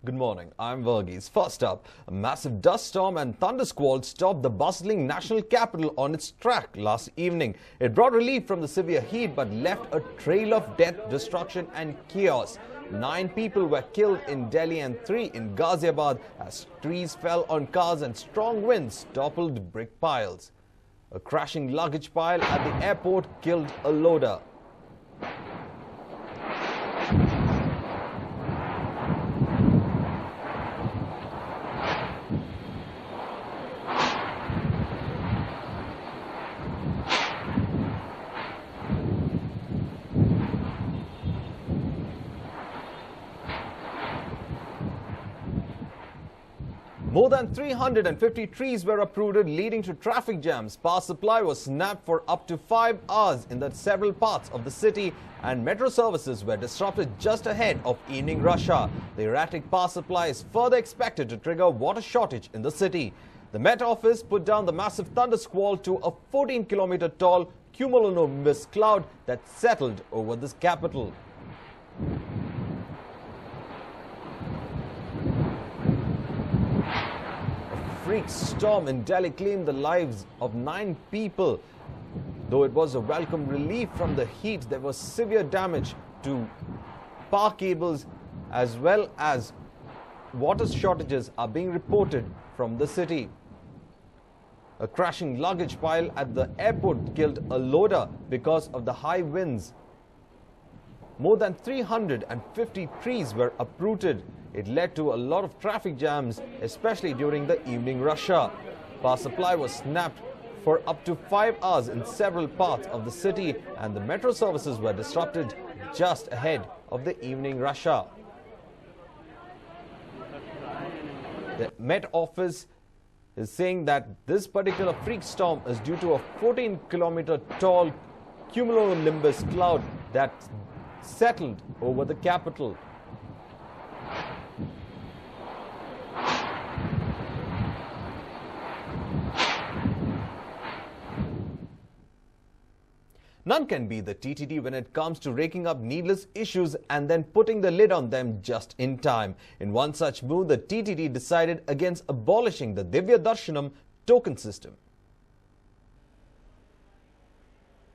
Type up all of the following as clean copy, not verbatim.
Good morning, I'm Verghese. First up, a massive dust storm and thunder squall stopped the bustling national capital on its track last evening. It brought relief from the severe heat but left a trail of death, destruction and chaos. 9 people were killed in Delhi and 3 in Ghaziabad as trees fell on cars and strong winds toppled brick piles. A crashing luggage pile at the airport killed a loader. More than 350 trees were uprooted, leading to traffic jams. Power supply was snapped for up to 5 hours in the several parts of the city, and metro services were disrupted just ahead of evening rush hour. The erratic power supply is further expected to trigger water shortage in the city. The Met Office put down the massive thunder squall to a 14-kilometer tall cumulonimbus cloud that settled over this capital. Freak storm in Delhi claimed the lives of 9 people. Though it was a welcome relief from the heat, there was severe damage to power cables as well as water shortages are being reported from the city. A crashing luggage pile at the airport killed a loader because of the high winds. More than 350 trees were uprooted. It led to a lot of traffic jams, especially during the evening rush hour. Power supply was snapped for up to 5 hours in several parts of the city, and the metro services were disrupted just ahead of the evening rush hour. The Met Office is saying that this particular freak storm is due to a 14-kilometer tall cumulonimbus cloud that settled over the capital. None can be the TTD when it comes to raking up needless issues and then putting the lid on them just in time. In one such move, the TTD decided against abolishing the Divya Darshanam token system.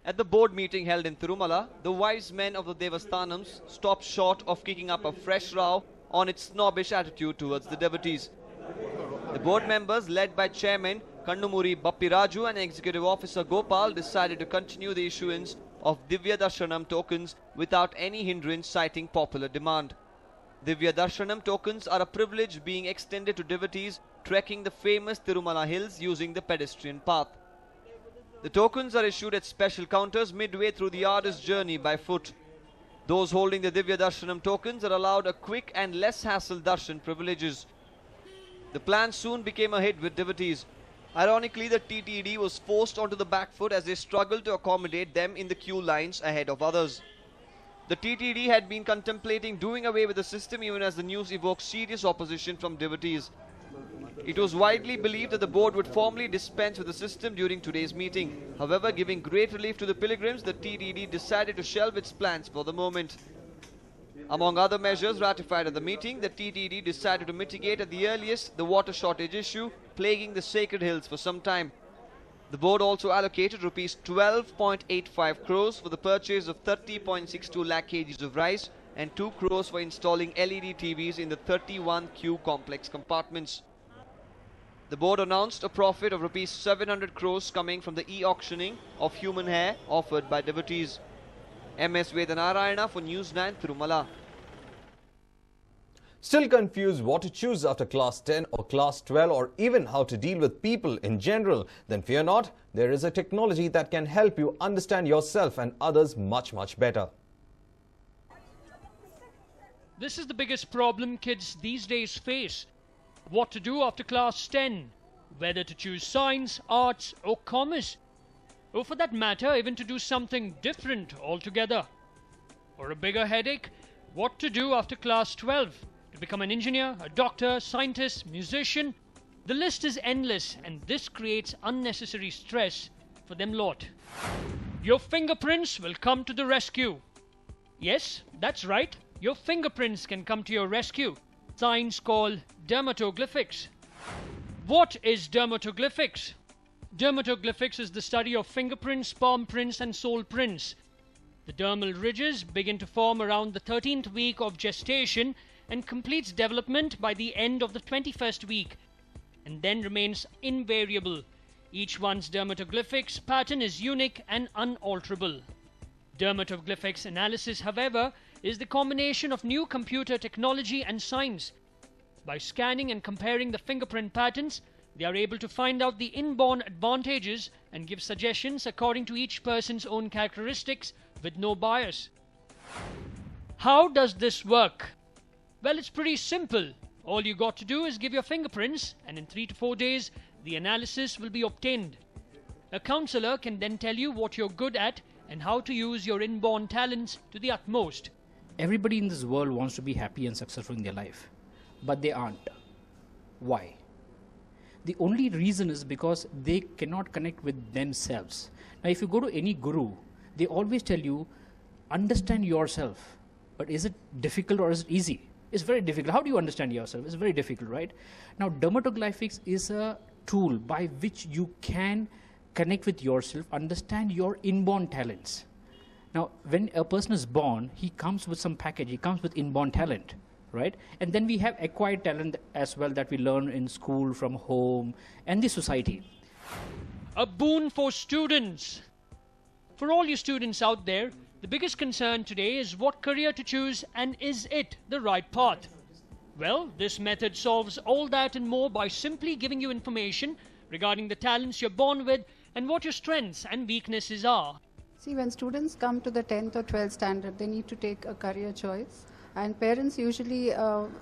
At the board meeting held in Tirumala, the wise men of the Devasthanams stopped short of kicking up a fresh row on its snobbish attitude towards the devotees. The board members, led by Chairman Kannumuri Bappiraju and Executive Officer Gopal, decided to continue the issuance of Divya Darshanam tokens without any hindrance, citing popular demand. Divya Darshanam tokens are a privilege being extended to devotees trekking the famous Tirumala hills using the pedestrian path. The tokens are issued at special counters midway through the arduous journey by foot. Those holding the Divya Darshanam tokens are allowed a quick and less hassle darshan privileges. The plan soon became a hit with devotees. Ironically, the TTD was forced onto the back foot as they struggled to accommodate them in the queue lines ahead of others. The TTD had been contemplating doing away with the system even as the news evoked serious opposition from devotees. It was widely believed that the board would formally dispense with the system during today's meeting. However, giving great relief to the pilgrims, the TTD decided to shelve its plans for the moment. Among other measures ratified at the meeting, the TTD decided to mitigate at the earliest the water shortage issue plaguing the sacred hills for some time. The board also allocated rupees 12.85 crores for the purchase of 30.62 lakh kgs of rice and 2 crores for installing LED TVs in the 31 queue complex compartments. The board announced a profit of rupees 700 crores coming from the e-auctioning of human hair offered by devotees. MS Vedanarayana for News9 Tirumala. Still confused what to choose after class 10 or class 12 or even how to deal with people in general? Then fear not, there is a technology that can help you understand yourself and others much better. This is the biggest problem kids these days face. What to do after class 10? Whether to choose science, arts or commerce? Or for that matter, even to do something different altogether. Or a bigger headache, what to do after class 12? To become an engineer, a doctor, scientist, musician? The list is endless and this creates unnecessary stress for them lot. Your fingerprints will come to the rescue. Yes, that's right, your fingerprints can come to your rescue. science called dermatoglyphics. What is dermatoglyphics? Dermatoglyphics is the study of fingerprints, palm prints and sole prints. The dermal ridges begin to form around the 13th week of gestation and completes development by the end of the 21st week, and then remains invariable. Each one's dermatoglyphics pattern is unique and unalterable. Dermatoglyphics analysis, however, is the combination of new computer technology and science. By scanning and comparing the fingerprint patterns, they are able to find out the inborn advantages and give suggestions according to each person's own characteristics with no bias. How does this work? Well, it's pretty simple. All you got to do is give your fingerprints, and in 3 to 4 days, the analysis will be obtained. A counselor can then tell you what you're good at and how to use your inborn talents to the utmost. Everybody in this world wants to be happy and successful in their life, but they aren't. Why? The only reason is because they cannot connect with themselves. Now, if you go to any guru, they always tell you, understand yourself. But is it difficult or is it easy? It's very difficult. How do you understand yourself? It's very difficult, right? Now, dermatoglyphics is a tool by which you can connect with yourself, understand your inborn talents. Now, when a person is born, he comes with some package, he comes with inborn talent, right? And then we have acquired talent as well that we learn in school, from home, and the society. A boon for students. For all you students out there, the biggest concern today is what career to choose, and is it the right path? Well, this method solves all that and more by simply giving you information regarding the talents you're born with and what your strengths and weaknesses are. See, when students come to the 10th or 12th standard, they need to take a career choice, and parents usually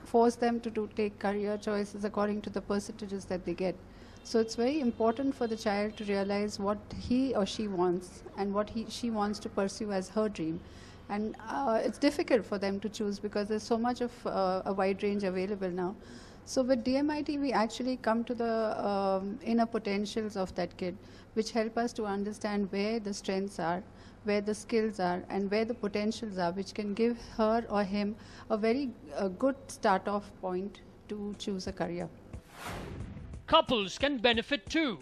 force them to take career choices according to the percentages that they get. So it's very important for the child to realize what he or she wants and what she wants to pursue as her dream. And it's difficult for them to choose because there's so much of a wide range available now. So with DMIT, we actually come to the inner potentials of that kid, which help us to understand where the strengths are, where the skills are, and where the potentials are, which can give her or him a very good start-off point to choose a career. Couples can benefit too.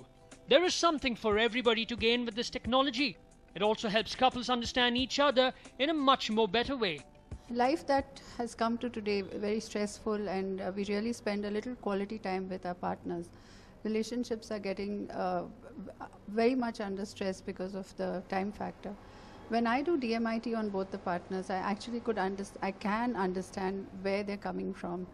There is something for everybody to gain with this technology. It also helps couples understand each other in a much more better way. Life that has come to today very stressful, and we really spend a little quality time with our partners. Relationships are getting very much under stress because of the time factor. When I do DMIT on both the partners, I actually can understand where they're coming from,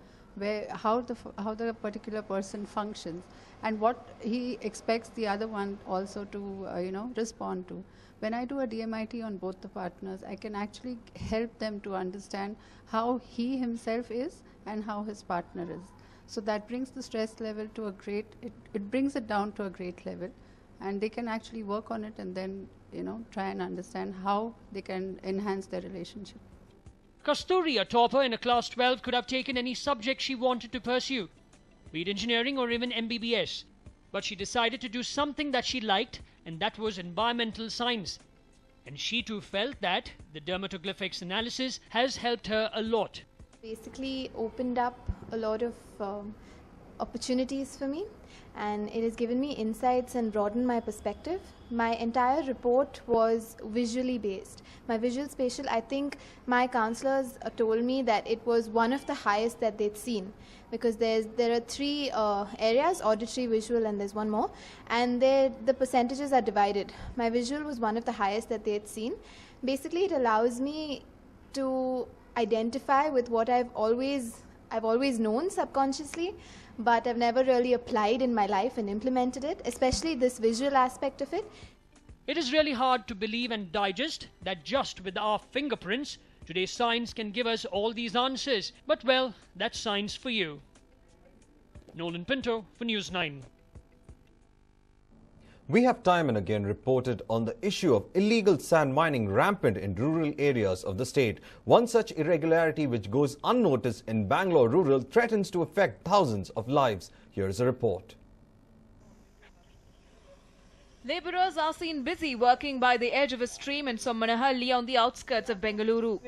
how the particular person functions, and what he expects the other one also to respond to. When I do a DMIT on both the partners, I can actually help them to understand how he himself is and how his partner is. So that brings the stress level to it brings it down to a great level, and they can actually work on it and then try and understand how they can enhance their relationship. Kasturi, a topper in a class 12, could have taken any subject she wanted to pursue, be it engineering or even MBBS. But she decided to do something that she liked, and that was environmental science. And she too felt that the dermatoglyphics analysis has helped her a lot. Basically opened up a lot of opportunities for me, and it has given me insights and broadened my perspective. My entire report was visually based. My visual spatial, I think my counselors told me that it was one of the highest that they'd seen, because there are 3 areas, auditory, visual, and there's one more, and the percentages are divided. My visual was one of the highest that they had seen. Basically, it allows me to identify with what I've always known subconsciously, but I've never really applied in my life and implemented it, especially this visual aspect of it. It is really hard to believe and digest that just with our fingerprints, today's science can give us all these answers. But well, that's science for you. Nolan Pinto for News 9. We have time and again reported on the issue of illegal sand mining rampant in rural areas of the state. One such irregularity which goes unnoticed in Bangalore rural threatens to affect thousands of lives. Here is a report. Labourers are seen busy working by the edge of a stream in Sommanahalli on the outskirts of Bengaluru.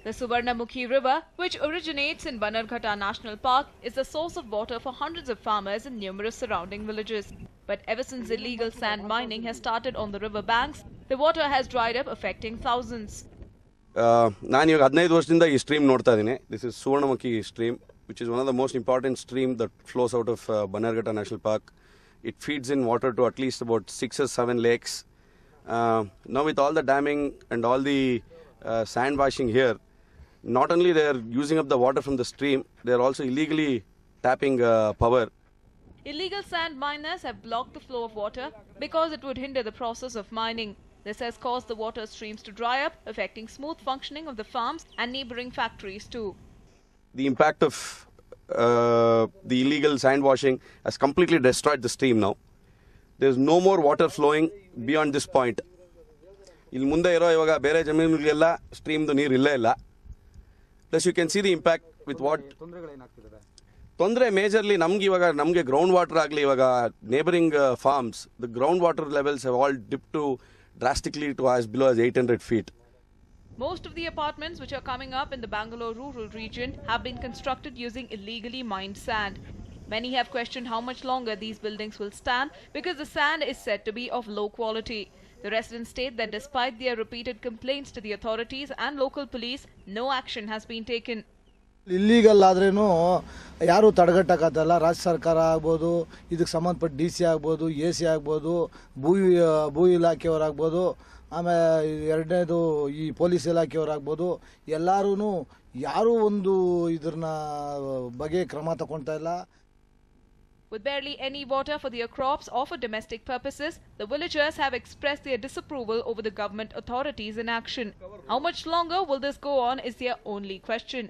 The Suvarnamukhi River, which originates in Bannerghatta National Park, is the source of water for hundreds of farmers in numerous surrounding villages. But ever since illegal sand mining has started on the river banks, the water has dried up, affecting thousands. ನಾನು ಇವಾಗ 15 ವರ್ಷದಿಂದ ಈ stream ನೋಡ್ತಾ ಇದ್ದೀನಿ. This is Suvarnamukhi stream, which is one of the most important stream that flows out of Bannerghatta National Park. It feeds in water to at least about 6 or 7 lakes. Now with all the damming and all the sand washing here, not only they are using up the water from the stream, they are also illegally tapping power. Illegal sand miners have blocked the flow of water because it would hinder the process of mining. This has caused the water streams to dry up, affecting smooth functioning of the farms and neighboring factories too. The impact of the illegal sand washing has completely destroyed the stream now. There is no more water flowing beyond this point. ಇಲ್ಲಿ ಮುಂದೆ ಇರೋ ಇವಾಗ ಬೇರೆ ಜಮೀನುಗಳಿಗೆಲ್ಲ ಸ್ಟ್ರೀಮ್ದು ನೀರು ಇಲ್ಲೇ ಇಲ್ಲ. Plus you can see the impact with what ತೊಂದರೆ majorly ನಮಗೆ ಗ್ರೌಂಡ್ ವಾಟರ್ ಆಗಲಿ ಇವಾಗ neighbouring farms the ground water levels have all dip to drastically to as below as 800 feet. Most of the apartments which are coming up in the Bangalore rural region have been constructed using illegally mined sand. Many have questioned how much longer these buildings will stand because the sand is said to be of low quality. The residents state that despite their repeated complaints to the authorities and local police, no action has been taken. Illegal ಆದ್ರೇನು ಯಾರು ತಡೆಗಟ್ಟಕ್ಕಾಗಲ್ಲ. ರಾಜ್ಯ ಸರ್ಕಾರ ಆಗ್ಬೋದು, ಇದಕ್ಕೆ ಸಂಬಂಧಪಟ್ಟ DC ಆಗ್ಬೋದು, AC ಆಗ್ಬೋದು, ಭೂ ಇಲಾಖೆಯವರಾಗ್ಬೋದು, ಆಮೇಲೆ ಎರಡನೇದು ಈ ಪೊಲೀಸ್ ಇಲಾಖೆಯವರಾಗ್ಬೋದು, ಎಲ್ಲರೂ ಯಾರೂ ಒಂದು ಇದನ್ನ ಬಗ್ಗೆ ಕ್ರಮ ತಗೊಳ್ತಾ ಇಲ್ಲ. With barely any water for their crops or for domestic purposes, the villagers have expressed their disapproval over the government authorities' inaction. How much longer will this go on is their only question.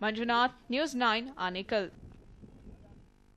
Manjunath, News 9, Anekal.